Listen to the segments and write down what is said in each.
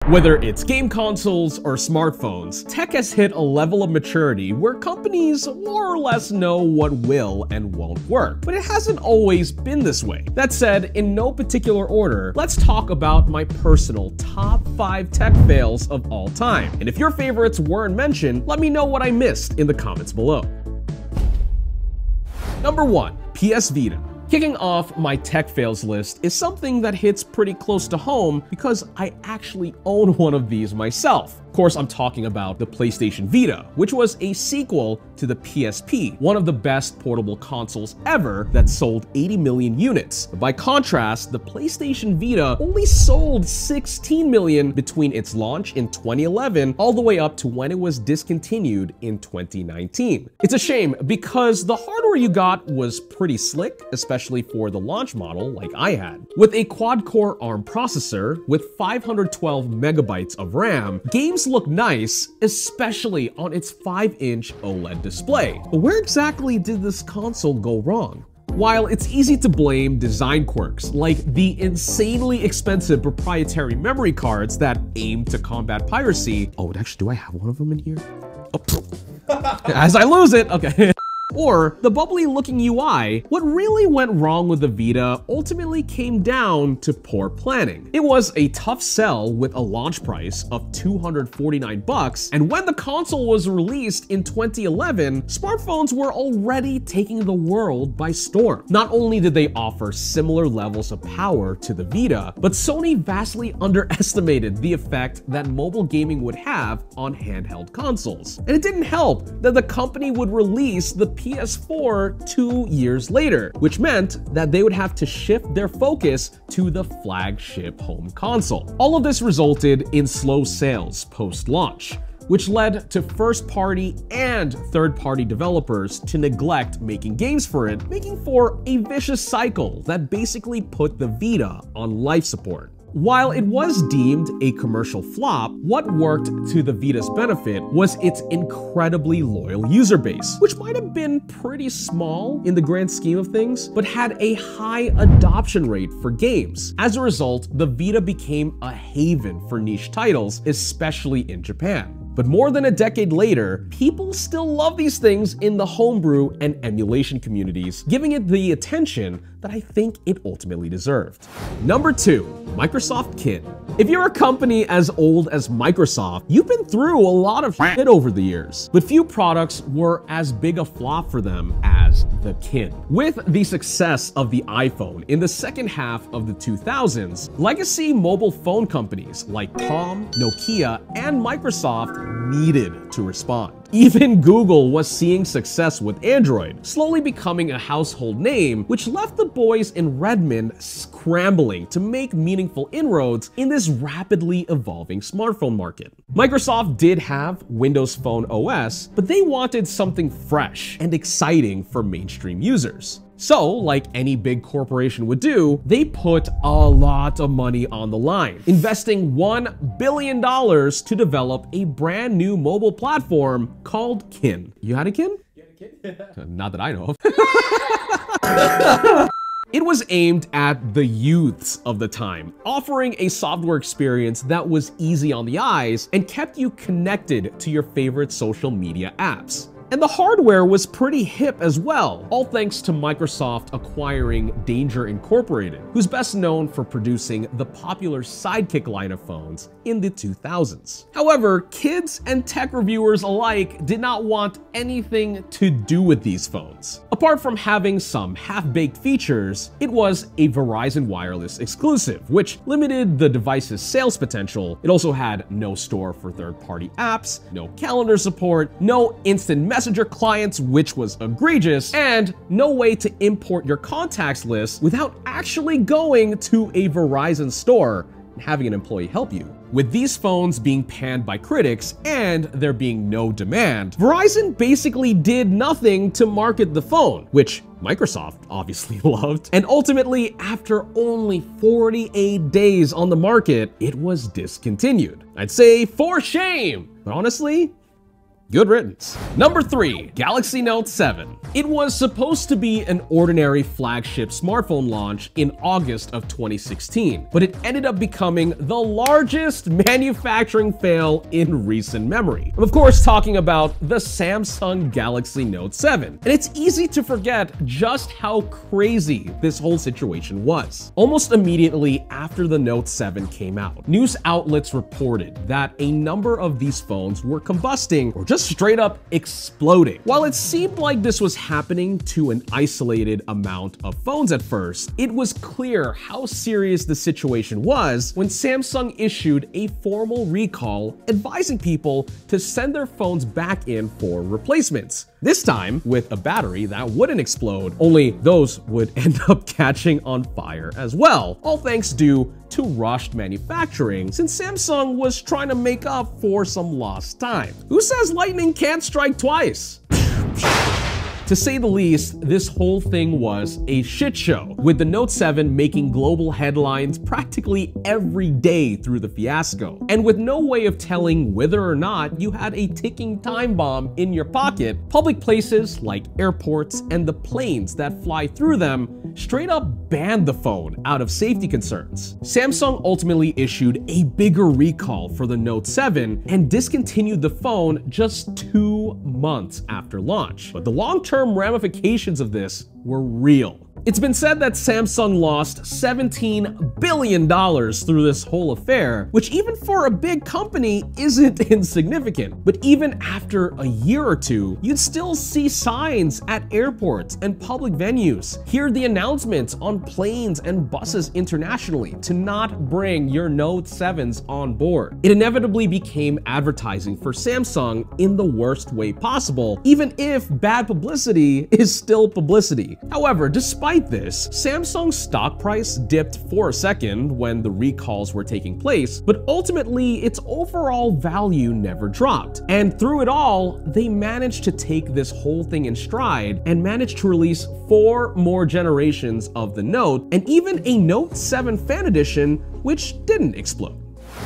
Whether it's game consoles or smartphones, tech has hit a level of maturity where companies more or less know what will and won't work. But it hasn't always been this way. That said, in no particular order, let's talk about my personal top 5 tech fails of all time. And if your favorites weren't mentioned, let me know what I missed in the comments below. Number 1. PS Vita. Kicking off my tech fails list is something that hits pretty close to home because I actually own one of these myself. Of course, I'm talking about the PlayStation Vita, which was a sequel to the PSP, one of the best portable consoles ever that sold 80 million units. By contrast, the PlayStation Vita only sold 16 million between its launch in 2011 all the way up to when it was discontinued in 2019. It's a shame because the hardware you got was pretty slick, especially for the launch model like I had. With a quad-core ARM processor with 512 megabytes of RAM, games look nice, especially on its 5-inch OLED display. But where exactly did this console go wrong? While it's easy to blame design quirks, like the insanely expensive proprietary memory cards that aim to combat piracy— oh, actually, do I have one of them in here? Oh, as I lose it, okay. Or the bubbly looking UI, what really went wrong with the Vita ultimately came down to poor planning. It was a tough sell with a launch price of $249, and when the console was released in 2011, smartphones were already taking the world by storm. Not only did they offer similar levels of power to the Vita, but Sony vastly underestimated the effect that mobile gaming would have on handheld consoles. And it didn't help that the company would release the PS4 2 years later, which meant that they would have to shift their focus to the flagship home console. All of this resulted in slow sales post-launch, which led to first-party and third-party developers to neglect making games for it, making for a vicious cycle that basically put the Vita on life support. While it was deemed a commercial flop, what worked to the Vita's benefit was its incredibly loyal user base, which might have been pretty small in the grand scheme of things, but had a high adoption rate for games. As a result, the Vita became a haven for niche titles, especially in Japan. But more than a decade later, people still love these things in the homebrew and emulation communities, giving it the attention that I think it ultimately deserved. Number 2. Microsoft Kin. If you're a company as old as Microsoft, you've been through a lot of shit over the years, but few products were as big a flop for them as the Kin. With the success of the iPhone in the second half of the 2000s, legacy mobile phone companies like Palm, Nokia, and Microsoft needed to respond. Even Google was seeing success with Android, slowly becoming a household name, which left the boys in Redmond scrambling to make meaningful inroads in this rapidly evolving smartphone market. Microsoft did have Windows Phone OS, but they wanted something fresh and exciting for mainstream users. So, like any big corporation would do, they put a lot of money on the line, investing $1 billion to develop a brand new mobile platform called Kin. You had a Kin? You had a Kin? Not that I know of. It was aimed at the youths of the time, offering a software experience that was easy on the eyes and kept you connected to your favorite social media apps. And the hardware was pretty hip as well, all thanks to Microsoft acquiring Danger Incorporated, who's best known for producing the popular Sidekick line of phones in the 2000s. However, kids and tech reviewers alike did not want anything to do with these phones. Apart from having some half-baked features, it was a Verizon Wireless exclusive, which limited the device's sales potential. It also had no store for third-party apps, no calendar support, no instant messenger clients, which was egregious, and no way to import your contacts list without actually going to a Verizon store and having an employee help you. With these phones being panned by critics and there being no demand, Verizon basically did nothing to market the phone, which Microsoft obviously loved. And ultimately, after only 48 days on the market, it was discontinued. I'd say for shame, but honestly, good riddance. Number 3, Galaxy Note 7. It was supposed to be an ordinary flagship smartphone launch in August of 2016, but it ended up becoming the largest manufacturing fail in recent memory. I'm of course talking about the Samsung Galaxy Note 7, and it's easy to forget just how crazy this whole situation was. Almost immediately after the Note 7 came out, news outlets reported that a number of these phones were combusting or just straight up exploding. While it seemed like this was happening to an isolated amount of phones at first, it was clear how serious the situation was when Samsung issued a formal recall advising people to send their phones back in for replacements. This time with a battery that wouldn't explode, only those would end up catching on fire as well, all thanks due to rushed manufacturing since Samsung was trying to make up for some lost time. Who says lightning can't strike twice? To say the least, this whole thing was a shit show, with the Note 7 making global headlines practically every day through the fiasco. And with no way of telling whether or not you had a ticking time bomb in your pocket, public places like airports and the planes that fly through them straight up banned the phone out of safety concerns. Samsung ultimately issued a bigger recall for the Note 7 and discontinued the phone just 2 months after launch. But the long-term ramifications of this were real. It's been said that Samsung lost $17 billion through this whole affair, which even for a big company isn't insignificant. But even after a year or two, you'd still see signs at airports and public venues, hear the announcements on planes and buses internationally to not bring your Note 7s on board. It inevitably became advertising for Samsung in the worst way possible, even if bad publicity is still publicity. However, despite this, Samsung's stock price dipped for a second when the recalls were taking place, but ultimately its overall value never dropped. And through it all, they managed to take this whole thing in stride and managed to release 4 more generations of the Note and even a Note 7 Fan Edition, which didn't explode.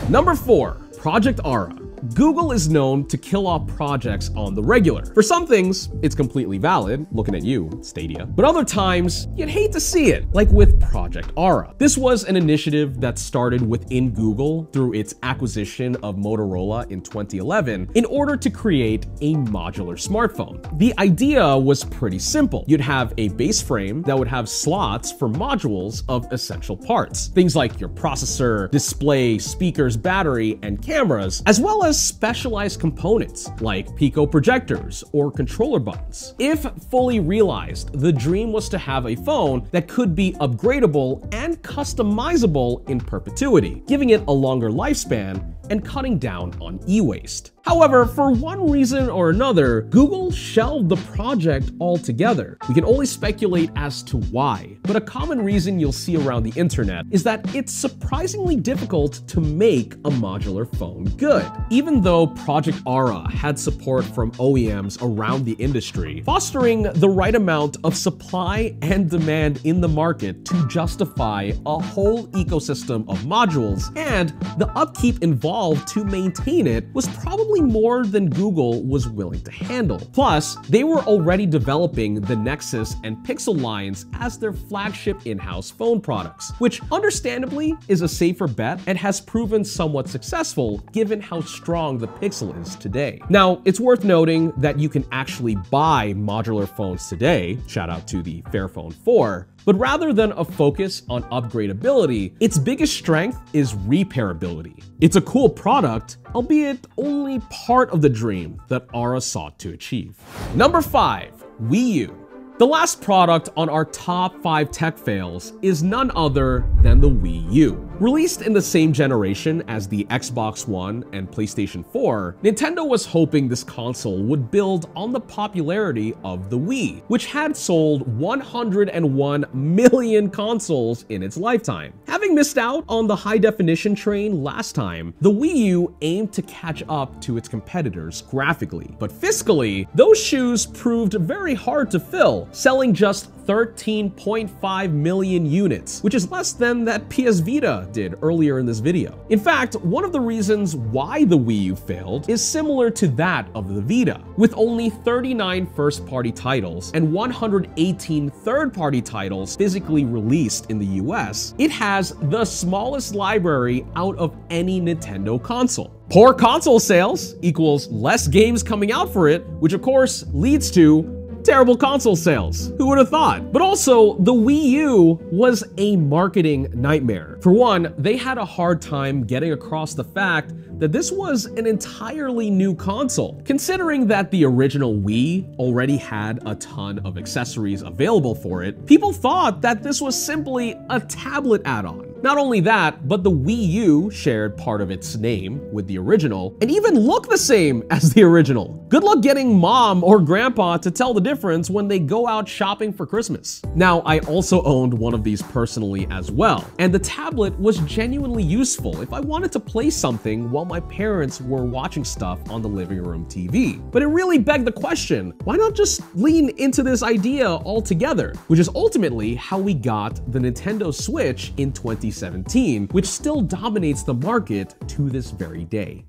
Number 4. Project Aura. Google is known to kill off projects on the regular. For some things, it's completely valid, looking at you, Stadia. But other times, you'd hate to see it, like with Project Aura. This was an initiative that started within Google through its acquisition of Motorola in 2011 in order to create a modular smartphone. The idea was pretty simple. You'd have a base frame that would have slots for modules of essential parts. Things like your processor, display, speakers, battery, and cameras, as well as specialized components like Pico projectors or controller buttons. If fully realized, the dream was to have a phone that could be upgradable and customizable in perpetuity, giving it a longer lifespan and cutting down on e-waste. However, for one reason or another, Google shelved the project altogether. We can only speculate as to why, but a common reason you'll see around the internet is that it's surprisingly difficult to make a modular phone good. Even though Project Aura had support from OEMs around the industry, fostering the right amount of supply and demand in the market to justify a whole ecosystem of modules and the upkeep involved to maintain it was probably more than Google was willing to handle. Plus, they were already developing the Nexus and Pixel lines as their flagship in-house phone products, which understandably is a safer bet and has proven somewhat successful given how strong the Pixel is today. Now, it's worth noting that you can actually buy modular phones today, shout out to the Fairphone 4, but rather than a focus on upgradability, its biggest strength is repairability. It's a cool product, albeit only part of the dream that Aura sought to achieve. Number 5. Wii U. The last product on our top 5 tech fails is none other than the Wii U. Released in the same generation as the Xbox One and PlayStation 4, Nintendo was hoping this console would build on the popularity of the Wii, which had sold 101 million consoles in its lifetime. Having missed out on the high-definition train last time, the Wii U aimed to catch up to its competitors graphically, but fiscally, those shoes proved very hard to fill, selling just 13.5 million units, which is less than that PS Vita did earlier in this video. In fact, one of the reasons why the Wii U failed is similar to that of the Vita. With only 39 first-party titles and 118 third-party titles physically released in the US, it has the smallest library out of any Nintendo console. Poor console sales equals less games coming out for it, which of course leads to terrible console sales. Who would have thought? But also, the Wii U was a marketing nightmare. For one, they had a hard time getting across the fact that this was an entirely new console. Considering that the original Wii already had a ton of accessories available for it, people thought that this was simply a tablet add-on. Not only that, but the Wii U shared part of its name with the original and even looked the same as the original. Good luck getting mom or grandpa to tell the difference when they go out shopping for Christmas. Now, I also owned one of these personally as well, and the tablet was genuinely useful if I wanted to play something while my parents were watching stuff on the living room TV. But it really begged the question, why not just lean into this idea altogether? Which is ultimately how we got the Nintendo Switch in 2017, which still dominates the market to this very day.